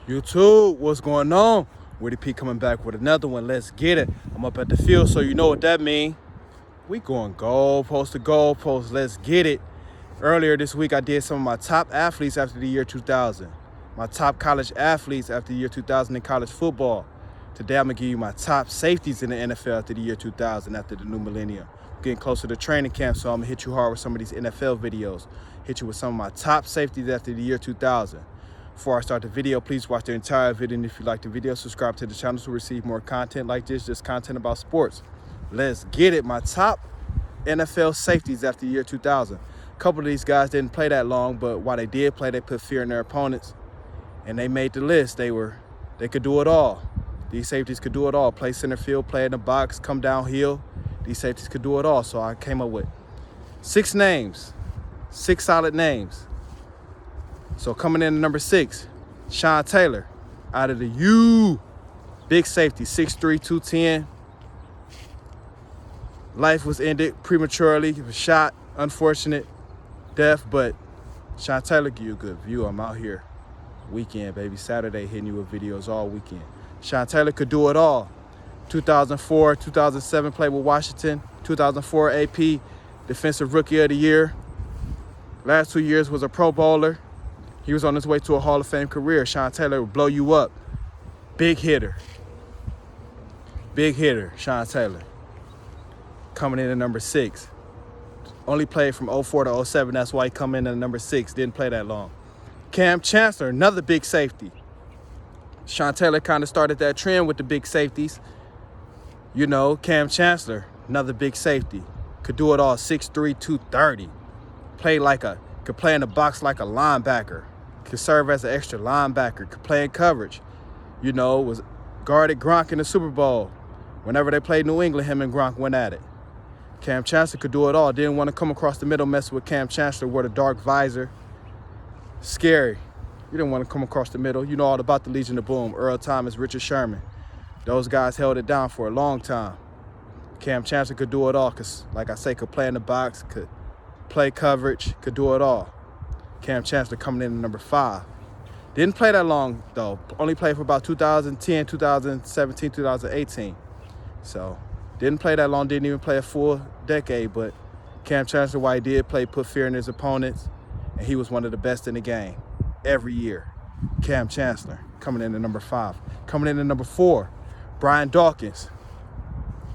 YouTube, what's going on? Woody P coming back with another one. Let's get it. I'm up at the field, so you know what that means. We going goalpost to goalpost. Let's get it. Earlier this week, I did some of my top athletes after the year 2000. My top college athletes after the year 2000 in college football. Today, I'm going to give you my top safeties in the NFL after the year 2000, after the new millennium. Getting closer to training camp, so I'm going to hit you hard with some of these NFL videos. Hit you with some of my top safeties after the year 2000. Before I start the video, please watch the entire video, and if you like the video, subscribe to the channel to receive more content like this, just content about sports. Let's get it. My top NFL safeties after the year 2000. A couple of these guys didn't play that long, but while they did play, they put fear in their opponents, and they made the list. They could do it all. These safeties could do it all. Play center field, play in the box, come downhill. These safeties could do it all. So I came up with 6 names, 6 solid names. So coming in at number 6, Sean Taylor, out of the U. Big safety, 6'3", 210. Life was ended prematurely. He was shot, unfortunate death, but Sean Taylor give you a good view. I'm out here weekend, baby. Saturday hitting you with videos all weekend. Sean Taylor could do it all. 2004, 2007 played with Washington. 2004 AP Defensive Rookie of the Year. Last 2 years was a Pro Bowler. He was on his way to a Hall of Fame career. Sean Taylor would blow you up. Big hitter. Big hitter, Sean Taylor. Coming in at number 6. Only played from 04 to 07. That's why he come in at number 6. Didn't play that long. Cam Chancellor, another big safety. Sean Taylor kind of started that trend with the big safeties. You know, Cam Chancellor, another big safety. Could do it all, 6'3", 230. Could play in the box like a linebacker. Could serve as an extra linebacker. Could play in coverage. You know, was guarded Gronk in the Super Bowl. Whenever they played New England, him and Gronk went at it. Cam Chancellor could do it all. Didn't want to come across the middle messing with Cam Chancellor, wore the dark visor. Scary. You didn't want to come across the middle. You know all about the Legion of Boom. Earl Thomas, Richard Sherman. Those guys held it down for a long time. Cam Chancellor could do it all because, like I say, could play in the box, could play coverage, could do it all. Cam Chancellor coming in at number 5. Didn't play that long, though. Only played for about 2010, 2017, 2018. So, didn't play that long, didn't even play a full decade, but Cam Chancellor, while he did play, put fear in his opponents, and he was one of the best in the game every year. Cam Chancellor coming in at number 5. Coming in at number 4, Brian Dawkins,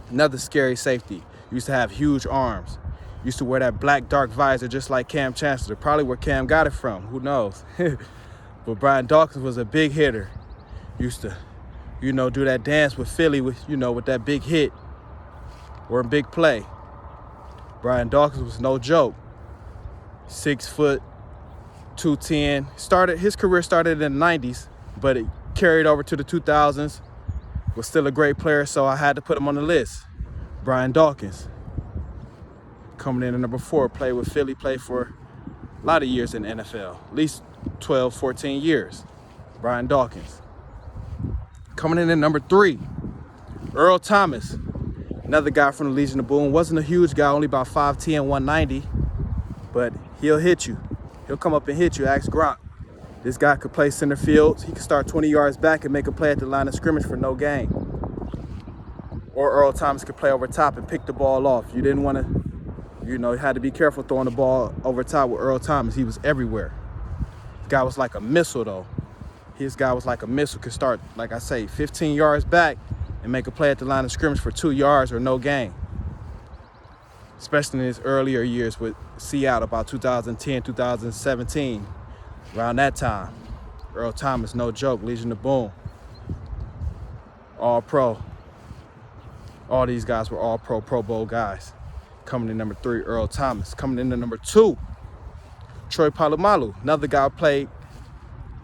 another scary safety. Used to have huge arms. Used to wear that black dark visor just like Cam Chancellor. Probably where Cam got it from. Who knows? But Brian Dawkins was a big hitter. Used to, do that dance with Philly with that big hit or a big play. Brian Dawkins was no joke. 6 foot, 210. His career started in the 90s, but it carried over to the 2000s. Was still a great player, so I had to put him on the list. Brian Dawkins. Coming in at number 4, played with Philly, played for a lot of years in the NFL, at least 12, 14 years. Brian Dawkins. Coming in at number 3, Earl Thomas, another guy from the Legion of Boom. Wasn't a huge guy, only about 5'10", 190, but he'll hit you. He'll come up and hit you. Ask Gronk. This guy could play center field. He could start 20 yards back and make a play at the line of scrimmage for no gain. Or Earl Thomas could play over top and pick the ball off. You didn't want to, you had to be careful throwing the ball over top with Earl Thomas. He was everywhere. This guy was like a missile, though. His guy was like a missile. Could start, like I say, 15 yards back and make a play at the line of scrimmage for 2 yards or no gain. Especially in his earlier years with Seattle, about 2010, 2017. Around that time, Earl Thomas, no joke, Legion of Boom. All pro. All these guys were all pro, Pro Bowl guys. Coming in number 3, Earl Thomas. Coming in at number 2, Troy Polamalu. Another guy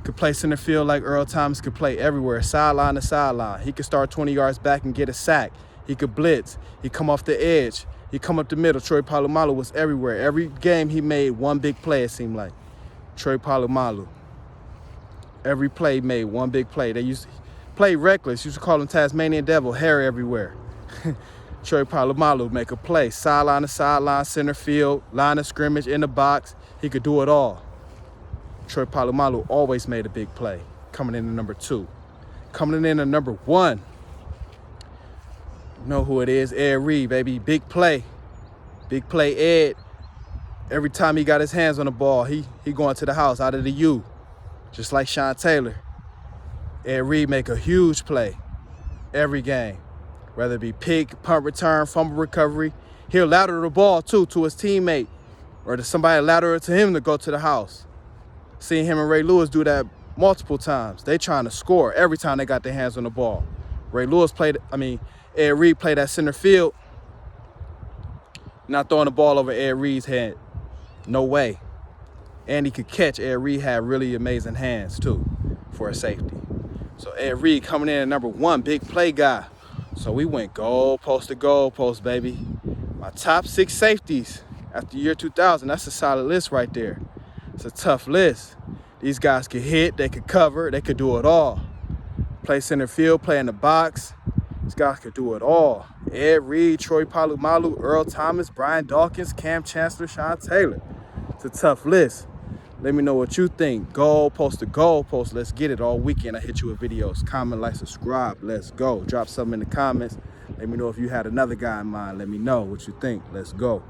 could play center field like Earl Thomas, could play everywhere, sideline to sideline. He could start 20 yards back and get a sack. He could blitz. He'd come off the edge. He'd come up the middle. Troy Polamalu was everywhere. Every game he made one big play, it seemed like. Troy Polamalu. Every play made one big play. They used to play reckless. Used to call him Tasmanian Devil, hair everywhere. Troy Polamalu make a play, sideline to sideline, center field, line of scrimmage, in the box. He could do it all. Troy Polamalu always made a big play. coming in at number 2. Coming in at number 1, you know who it is, Ed Reed, baby. Big play Ed. Every time he got his hands on the ball, he going to the house out of the U, just like Sean Taylor. Ed Reed make a huge play every game, whether it be pick, punt return, fumble recovery. He'll lateral the ball, too, to his teammate, or to somebody lateral to him to go to the house. Seeing him and Ray Lewis do that multiple times. They trying to score every time they got their hands on the ball. Ed Reed played at center field, not throwing the ball over Ed Reed's head. No way. And he could catch. Ed Reed had really amazing hands, too, for a safety. So Ed Reed coming in at number 1, big play guy. So we went goal post to goal post, baby. My top 6 safeties after year 2000. That's a solid list right there. It's a tough list. These guys could hit, they could cover, they could do it all. Play center field, play in the box. These guys could do it all. Ed Reed, Troy Polamalu, Earl Thomas, Brian Dawkins, Cam Chancellor, Sean Taylor. It's a tough list. Let me know what you think. Goal post to goal post. Let's get it all weekend. I hit you with videos. Comment, like, subscribe. Let's go. Drop something in the comments. Let me know if you had another guy in mind. Let me know what you think. Let's go.